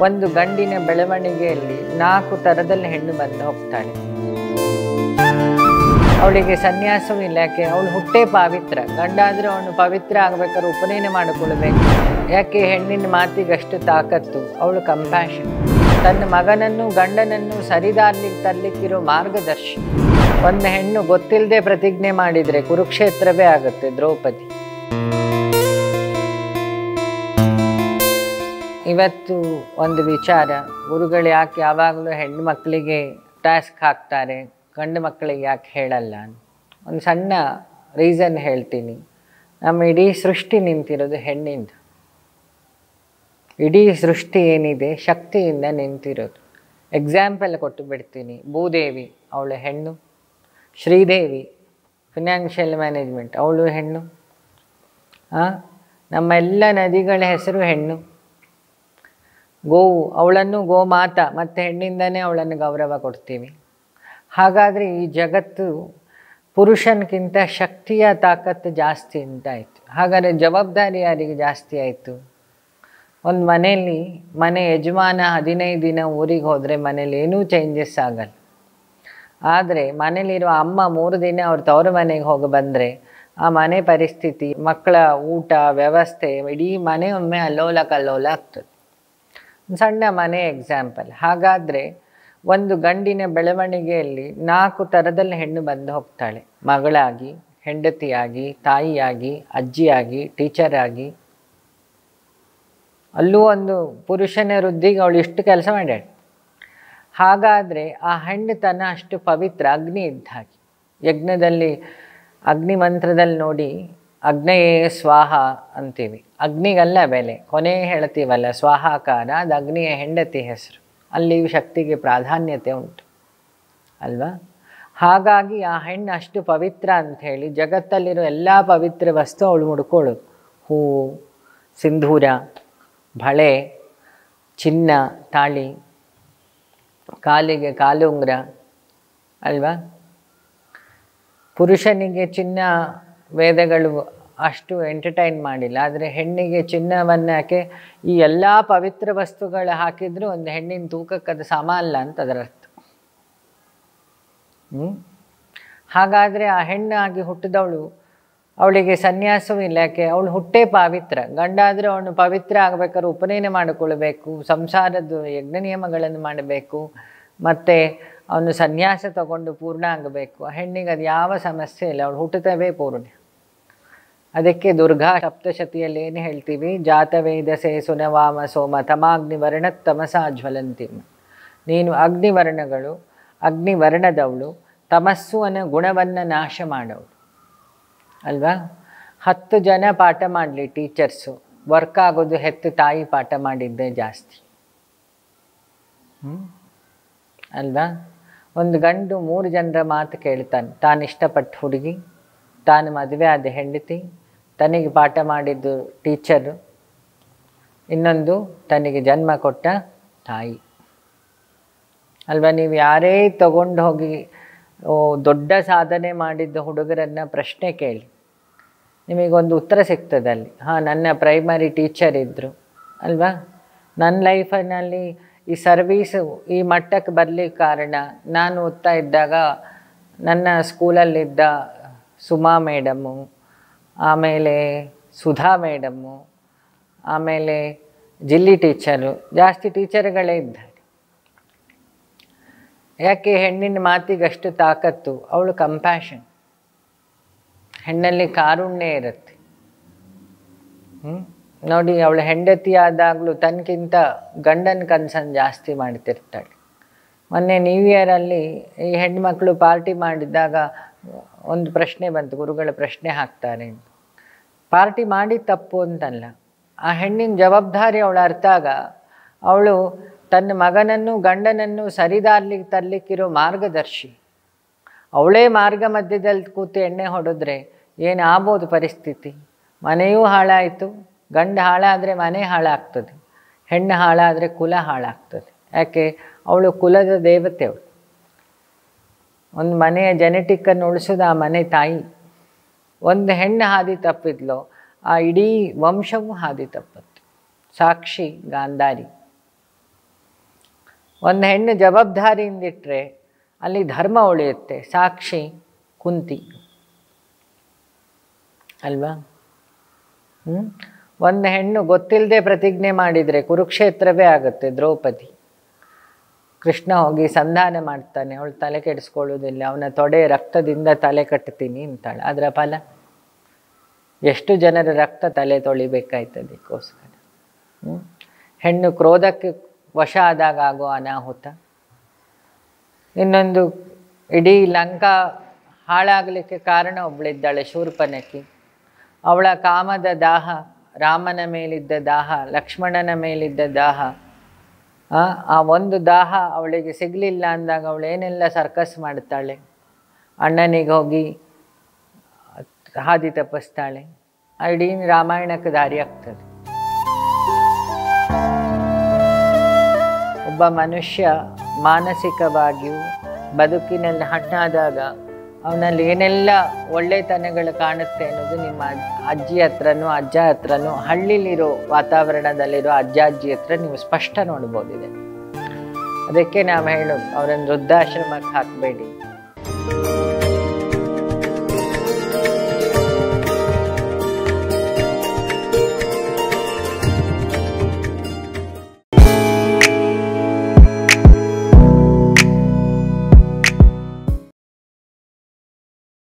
ಒಂದು ಗಂಡಿನ ಬೆಳವಣಿಗೆಯಲ್ಲಿ 4 ಥರದಲ್ಲಿ ಹೆಣ್ಣು ಬಂದು ಹೋಗ್ತಾಳೆ. ಅವಳಿಗೆ ಸನ್ಯಾಸವೂ ಇಲ್ಲ. ಯಾಕೆ? ಅವಳು ಹುಟ್ಟೇ ಪವಿತ್ರ. ಗಂಡ ಆದರೆ ಅವನು ಪವಿತ್ರ ಆಗಬೇಕಾದ್ರೆ ಉಪನಯನ ಮಾಡಿಕೊಳ್ಬೇಕು. ಯಾಕೆ? ಹೆಣ್ಣಿನ ಮಾತಿಗಷ್ಟು ತಾಕತ್ತು. ಅವಳು ಕಂಪ್ಯಾಷನ್. ತನ್ನ ಮಗನನ್ನು ಗಂಡನನ್ನು ಸರಿದಾರ್ಲಿಕ್ಕೆ ತರಲಿಕ್ಕಿರೋ ಮಾರ್ಗದರ್ಶಿ. ಒಂದು ಹೆಣ್ಣು ಗೊತ್ತಿಲ್ಲದೆ ಪ್ರತಿಜ್ಞೆ ಮಾಡಿದರೆ ಕುರುಕ್ಷೇತ್ರವೇ ಆಗುತ್ತೆ. ದ್ರೌಪದಿ. ಇವತ್ತು ಒಂದು ವಿಚಾರ, ಗುರುಗಳು ಯಾಕೆ ಯಾವಾಗಲೂ ಹೆಣ್ಣು ಮಕ್ಕಳಿಗೆ ಟಾಸ್ಕ್ ಹಾಕ್ತಾರೆ, ಗಂಡು ಮಕ್ಕಳಿಗೆ ಯಾಕೆ ಹೇಳಲ್ಲ? ಒಂದು ಸಣ್ಣ ರೀಸನ್ ಹೇಳ್ತೀನಿ. ನಮ್ಮ ಇಡೀ ಸೃಷ್ಟಿ ನಿಂತಿರೋದು ಹೆಣ್ಣಿಂದ. ಇಡೀ ಸೃಷ್ಟಿ ಏನಿದೆ ಶಕ್ತಿಯಿಂದ ನಿಂತಿರೋದು. ಎಕ್ಸಾಂಪಲ್ ಕೊಟ್ಟು ಬಿಡ್ತೀನಿ. ಭೂದೇವಿ, ಅವಳು ಹೆಣ್ಣು. ಶ್ರೀದೇವಿ, ಫಿನಾನ್ಷಿಯಲ್ ಮ್ಯಾನೇಜ್ಮೆಂಟ್, ಅವಳು ಹೆಣ್ಣು. ನಮ್ಮೆಲ್ಲ ನದಿಗಳ ಹೆಸರು ಹೆಣ್ಣು. ಗೋವು, ಅವಳನ್ನು ಗೋಮಾತಾ, ಮತ್ತು ಹೆಣ್ಣಿಂದನೇ ಅವಳನ್ನು ಗೌರವ ಕೊಡ್ತೀವಿ. ಹಾಗಾದರೆ ಈ ಜಗತ್ತು ಪುರುಷನ್ಗಿಂತ ಶಕ್ತಿಯ ತಾಕತ್ತು ಜಾಸ್ತಿ ಅಂತಾಯಿತು. ಹಾಗಾದರೆ ಜವಾಬ್ದಾರಿ ಯಾರಿಗೆ ಜಾಸ್ತಿ ಆಯಿತು? ಒಂದು ಮನೆಯಲ್ಲಿ ಮನೆ ಯಜಮಾನ 15 ದಿನ ಊರಿಗೆ ಹೋದರೆ ಮನೇಲಿ ಏನೂ ಚೇಂಜಸ್ ಆಗಲ್ಲ. ಆದರೆ ಮನೇಲಿರೋ ಅಮ್ಮ 3 ದಿನ ಅವ್ರ ತವರು ಮನೆಗೆ ಹೋಗಿ ಬಂದರೆ ಆ ಮನೆ ಪರಿಸ್ಥಿತಿ, ಮಕ್ಕಳ ಊಟ ವ್ಯವಸ್ಥೆ, ಇಡೀ ಮನೆ ಒಮ್ಮೆ ಅಲ್ಲೋಲ ಕಲ್ಲೋಲ ಆಗ್ತದೆ. ಸಣ್ಣ ಮನೆ ಎಕ್ಸಾಂಪಲ್. ಹಾಗಾದರೆ ಒಂದು ಗಂಡಿನ ಬೆಳವಣಿಗೆಯಲ್ಲಿ 4 ಥರದಲ್ಲಿ ಹೆಣ್ಣು ಬಂದು ಹೋಗ್ತಾಳೆ. ಮಗಳಾಗಿ, ಹೆಂಡತಿಯಾಗಿ, ತಾಯಿಯಾಗಿ, ಅಜ್ಜಿಯಾಗಿ, ಟೀಚರ್ ಆಗಿ. ಅಲ್ಲೂ ಒಂದು ಪುರುಷನ ವೃದ್ಧಿಗೆ ಅವಳು ಇಷ್ಟು ಕೆಲಸ ಮಾಡ್ಯಾಳೆ. ಹಾಗಾದರೆ ಆ ಹೆಣ್ಣುತನ ಅಷ್ಟು ಪವಿತ್ರ. ಅಗ್ನಿ ಇದ್ದ ಹಾಗೆ. ಯಜ್ಞದಲ್ಲಿ ಅಗ್ನಿ ಮಂತ್ರದಲ್ಲಿ ನೋಡಿ, ಅಗ್ನಯೇ ಸ್ವಾಹ ಅಂತೀವಿ. ಅಗ್ನಿಗಲ್ಲ ಬೆಲೆ, ಕೊನೆ ಹೇಳ್ತೀವಲ್ಲ ಸ್ವಾಹಾಕಾರ, ಅದು ಅಗ್ನಿಯ ಹೆಂಡತಿ ಹೆಸರು. ಅಲ್ಲಿ ಶಕ್ತಿಗೆ ಪ್ರಾಧಾನ್ಯತೆ ಉಂಟು ಅಲ್ವಾ? ಹಾಗಾಗಿ ಆ ಹೆಣ್ಣು ಅಷ್ಟು ಪವಿತ್ರ ಅಂಥೇಳಿ ಜಗತ್ತಲ್ಲಿರೋ ಎಲ್ಲ ಪವಿತ್ರ ವಸ್ತು ಅವಳು ಮುಡ್ಕೊಳ್ಳೋದು. ಹೂವು, ಸಿಂಧೂರ, ಬಳೆ, ಚಿನ್ನ, ತಾಳಿ, ಕಾಲಿಗೆ ಕಾಲುಂಗುರ ಅಲ್ವಾ? ಪುರುಷನಿಗೆ ಚಿನ್ನ ವೇದಗಳು ಅಷ್ಟು ಎಂಟರ್ಟೈನ್ ಮಾಡಿಲ್ಲ. ಆದರೆ ಹೆಣ್ಣಿಗೆ ಚಿನ್ನವನ್ನು ಯಾಕೆ ಈ ಎಲ್ಲ ಪವಿತ್ರ ವಸ್ತುಗಳು ಹಾಕಿದರೂ ಒಂದು ಹೆಣ್ಣಿನ ತೂಕಕ್ಕೆ ಅದು ಸಮ ಅಲ್ಲ ಅಂತ ಅದರ ಅರ್ಥ. ಹಾಗಾದರೆ ಆ ಹೆಣ್ಣಾಗಿ ಹುಟ್ಟಿದವಳು, ಅವಳಿಗೆ ಸನ್ಯಾಸವೂ ಇಲ್ಲ. ಯಾಕೆ? ಅವಳು ಹುಟ್ಟೇ ಪವಿತ್ರ. ಗಂಡ ಆದರೆ ಅವನು ಪವಿತ್ರ ಆಗಬೇಕಾದ್ರೆ ಉಪನಯನ ಮಾಡಿಕೊಳ್ಬೇಕು, ಸಂಸಾರದ ಯಜ್ಞ ನಿಯಮಗಳನ್ನು ಮಾಡಬೇಕು, ಮತ್ತು ಅವನು ಸನ್ಯಾಸ ತಗೊಂಡು ಪೂರ್ಣ ಆಗಬೇಕು. ಹೆಣ್ಣಿಗೆ ಅದು ಯಾವ ಸಮಸ್ಯೆ ಇಲ್ಲ. ಅವಳು ಹುಟ್ಟುತ್ತವೇ ಪೂರ್ಣ. ಅದಕ್ಕೆ ದುರ್ಗಾ ಸಪ್ತಶತಿಯಲ್ಲಿ ಏನು ಹೇಳ್ತೀವಿ? ಜಾತವೇದಸೆ ಸುನವಾಮ ಸೋಮ ತಮಾಗ್ನಿವರ್ಣ ತಮಸಾ ಜ್ವಲಂತಿಮ್ಮ. ನೀನು ಅಗ್ನಿವರ್ಣಗಳು, ಅಗ್ನಿವರ್ಣದವಳು, ತಮಸ್ಸು ಅನ್ನೋ ಗುಣವನ್ನು ನಾಶ ಮಾಡೋಳು ಅಲ್ವಾ? 10 ಜನ ಪಾಠ ಮಾಡಲಿ ಟೀಚರ್ಸು, ವರ್ಕ್ ಆಗೋದು ಹೆತ್ತು ತಾಯಿ ಪಾಠ ಮಾಡಿದ್ದೇ ಜಾಸ್ತಿ ಅಲ್ವಾ? ಒಂದು ಗಂಡು 3 ಜನರ ಮಾತು ಕೇಳ್ತಾನೆ. ತಾನು ಇಷ್ಟಪಟ್ಟ ಹುಡುಗಿ, ತಾನು ಮದುವೆ ಆದ ಹೆಂಡತಿ, ತನಗೆ ಪಾಠ ಮಾಡಿದ್ದು ಟೀಚರು, ಇನ್ನೊಂದು ತನಗೆ ಜನ್ಮ ಕೊಟ್ಟ ತಾಯಿ ಅಲ್ವಾ? ನೀವು ಯಾರೇ ತಗೊಂಡು ಹೋಗಿ ದೊಡ್ಡ ಸಾಧನೆ ಮಾಡಿದ್ದ ಹುಡುಗರನ್ನು ಪ್ರಶ್ನೆ ಕೇಳಿ, ನಿಮಗೊಂದು ಉತ್ತರ ಸಿಗ್ತದಲ್ಲಿ. ನನ್ನ ಪ್ರೈಮರಿ ಟೀಚರ್ ಇದ್ದರು ಅಲ್ವಾ? ನನ್ನ ಲೈಫಿನಲ್ಲಿ ಈ ಸರ್ವೀಸು ಈ ಮಟ್ಟಕ್ಕೆ ಬರಲಿಕ್ಕೆ ಕಾರಣ, ನಾನು ಓದ್ತಾ ಇದ್ದಾಗ ನನ್ನ ಸ್ಕೂಲಲ್ಲಿದ್ದ ಸುಮಾ ಮೇಡಮ್ಮು, ಆಮೇಲೆ ಸುಧಾ ಮೇಡಮ್ಮು, ಆಮೇಲೆ ಜಿಲ್ಲಿ ಟೀಚರು, ಜಾಸ್ತಿ ಟೀಚರ್ಗಳೇ ಇದ್ದಾರೆ. ಯಾಕೆ? ಹೆಣ್ಣಿನ ಮಾತಿಗಷ್ಟು ತಾಕತ್ತು. ಅವಳು ಕಂಪ್ಯಾಷನ್. ಹೆಣ್ಣಲ್ಲಿ ಕಾರುಣ್ಯ ಇರುತ್ತೆ. ನೋಡಿ, ಅವಳು ಹೆಂಡತಿ ಆದಾಗಲೂ ತನಗಿಂತ ಗಂಡನ ಕನ್ಸನ್ನು ಜಾಸ್ತಿ ಮಾಡ್ತಿರ್ತಾಳೆ. ಮೊನ್ನೆ ನ್ಯೂ ಇಯರಲ್ಲಿ ಈ ಹೆಣ್ಮಕ್ಳು ಪಾರ್ಟಿ ಮಾಡಿದಾಗ ಒಂದು ಪ್ರಶ್ನೆ ಬಂತು, ಗುರುಗಳ ಪ್ರಶ್ನೆ ಹಾಕ್ತಾರೆ. ಪಾರ್ಟಿ ಮಾಡಿ ತಪ್ಪು ಅಂತಲ್ಲ, ಆ ಹೆಣ್ಣಿನ ಜವಾಬ್ದಾರಿ ಅವಳು ಅರ್ಥಾಗ ಅವಳು ತನ್ನ ಮಗನನ್ನು ಗಂಡನನ್ನು ಸರಿದಾರ್ಲಿಕ್ಕೆ ತರಲಿಕ್ಕಿರೋ ಮಾರ್ಗದರ್ಶಿ. ಅವಳೇ ಮಾರ್ಗ ಮಧ್ಯದಲ್ಲಿ ಕೂತು ಎಣ್ಣೆ ಹೊಡೆದ್ರೆ ಏನು ಆಗ್ಬೋದು ಪರಿಸ್ಥಿತಿ? ಮನೆಯೂ ಹಾಳಾಯಿತು, ಗಂಡ ಹಾಳಾದರೆ ಮನೆ ಹಾಳಾಗ್ತದೆ, ಹೆಣ್ಣು ಹಾಳಾದರೆ ಕುಲ ಹಾಳಾಗ್ತದೆ. ಯಾಕೆ? ಅವಳು ಕುಲದ ದೇವತೆ. ಅವಳು ಒಂದು ಮನೆಯ ಜೆನೆಟಿಕ್ಕನ್ನು ಉಳಿಸೋದು ಆ ಮನೆ ತಾಯಿ. ಒಂದು ಹೆಣ್ಣು ಹಾದಿ ತಪ್ಪಿದ್ಲೋ ಆ ಇಡೀ ವಂಶವೂ ಹಾದಿ ತಪ್ಪತ್ತು. ಸಾಕ್ಷಿ ಗಾಂಧಾರಿ ಒಂದು ಹೆಣ್ಣು ಜವಾಬ್ದಾರಿಯಿಂದಿಟ್ಟರೆ ಅಲ್ಲಿ ಧರ್ಮ ಉಳಿಯುತ್ತೆ. ಸಾಕ್ಷಿ ಕುಂತಿ ಅಲ್ವಾ? ಒಂದು ಹೆಣ್ಣು ಗೊತ್ತಿಲ್ಲದೆ ಪ್ರತಿಜ್ಞೆ ಮಾಡಿದರೆ ಕುರುಕ್ಷೇತ್ರವೇ ಆಗುತ್ತೆ. ದ್ರೌಪದಿ, ಕೃಷ್ಣ ಹೋಗಿ ಸಂಧಾನ ಮಾಡ್ತಾನೆ, ಅವಳು ತಲೆ ಕೆಡಿಸ್ಕೊಳ್ಳೋದಿಲ್ಲ, ಅವನ ತೊಡೆ ರಕ್ತದಿಂದ ತಲೆ ಕಟ್ತೀನಿ ಅಂತಾಳೆ. ಅದರ ಫಲ ಎಷ್ಟು ಜನರ ರಕ್ತ ತಲೆ ತೊಳಿಬೇಕಾಯ್ತದಕ್ಕೋಸ್ಕರ. ಹೆಣ್ಣು ಕ್ರೋಧಕ್ಕೆ ವಶ ಆದಾಗ ಆಗೋ ಅನಾಹುತ. ಇನ್ನೊಂದು, ಇಡೀ ಲಂಕಾ ಹಾಳಾಗಲಿಕ್ಕೆ ಕಾರಣ ಒಬ್ಬಳಿದ್ದಾಳೆ, ಶೂರ್ಪನಖಿ. ಅವಳ ಕಾಮದ ದಾಹ, ರಾಮನ ಮೇಲಿದ್ದ ದಾಹ, ಲಕ್ಷ್ಮಣನ ಮೇಲಿದ್ದ ದಾಹ, ಆ ಒಂದು ದಾಹ ಅವಳಿಗೆ ಸಿಗಲಿಲ್ಲ ಅಂದಾಗ ಅವಳು ಏನೆಲ್ಲ ಸರ್ಕಸ್ ಮಾಡ್ತಾಳೆ. ಅಣ್ಣನಿಗೆ ಹೋಗಿ ಹಾದಿ ತಪ್ಪಿಸ್ತಾಳೆ. ಇಡೀ ರಾಮಾಯಣಕ್ಕೆ ದಾರಿ ಆಗ್ತದೆ. ಒಬ್ಬ ಮನುಷ್ಯ ಮಾನಸಿಕವಾಗಿಯೂ ಬದುಕಿನಲ್ಲಿ ಹಣ್ಣಾದಾಗ ಅವನಲ್ಲಿ ಏನೆಲ್ಲ ಒಳ್ಳೆತನಗಳು ಕಾಣುತ್ತೆ ಅನ್ನೋದು ನಿಮ್ಮ ಅಜ್ಜಿ ಹತ್ರನೂ ಅಜ್ಜ ಹತ್ರನೂ, ಹಳ್ಳಿಲಿರೋ ವಾತಾವರಣದಲ್ಲಿರೋ ಅಜ್ಜ ಅಜ್ಜಿ ಹತ್ರ ನೀವು ಸ್ಪಷ್ಟ ನೋಡ್ಬೋದಿದೆ. ಅದಕ್ಕೆ ನಾವು ಹೇಳೋದು, ಅವರನ್ನು ವೃದ್ಧಾಶ್ರಮಕ್ಕೆ ಹಾಕಬೇಡಿ.